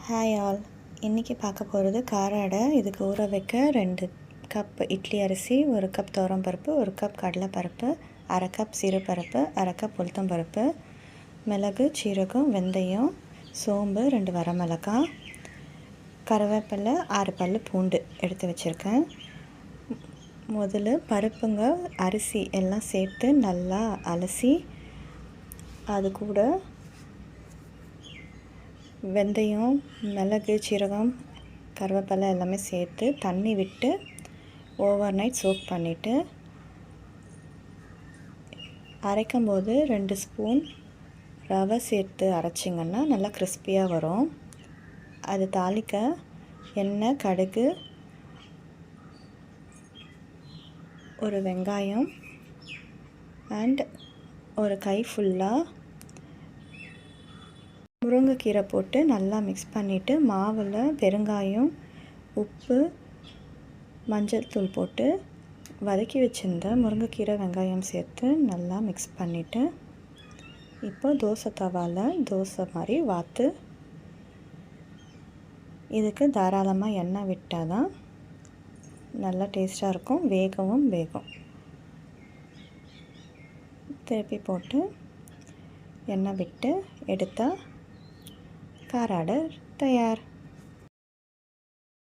Hi all. இன்றைக்கி பார்க்க போகிறது கார அடை. இதுக்கு ஊற வைக்க 2 கப் இட்லி அரிசி, 1 கப் துவரம்பருப்பு, 1 கப் கடலைப்பருப்பு, அரை கப் சிறுபருப்பு, அரை கப் உளுத்தம்பருப்பு, மிளகு, சீரகம், வெந்தயம், சோம்பு, 2 வரமிளகாய், கருவேப்பிலை, 6 பல் பூண்டு எடுத்து வச்சுருக்கேன். முதல்ல பருப்புங்க அரிசி எல்லாம் சேர்த்து நல்லா அலசி அது கூட வெந்தயம், மிளகு, சீரகம், கருவேப்பிலை எல்லாமே சேர்த்து தண்ணி விட்டு ஓவர் நைட் சோக் பண்ணிவிட்டு அரைக்கும்போது 2 ஸ்பூன் ரவை சேர்த்து அரைச்சிங்கன்னா நல்லா கிறிஸ்பியாக வரும். அது தாளிக்க எண்ணெய், கடுகு, ஒரு வெங்காயம் அண்ட் ஒரு கை ஃபுல்லாக முருங்கைக்கீரை போட்டு நல்லா மிக்ஸ் பண்ணிவிட்டு மாவில் பெருங்காயம், உப்பு, மஞ்சள் தூள் போட்டு வதக்கி வச்சுருந்த முருங்கைக்கீரை, வெங்காயம் சேர்த்து நல்லா மிக்ஸ் பண்ணிவிட்டு இப்போ தோசை தவாவில் தோசை மாதிரி வாத்து இதுக்கு தாராளமாக எண்ணெய் விட்டால் தான் நல்லா டேஸ்ட்டாக இருக்கும், வேகும். திருப்பி போட்டு எண்ணெய் விட்டு எடுத்தால் கார அடை தயார்.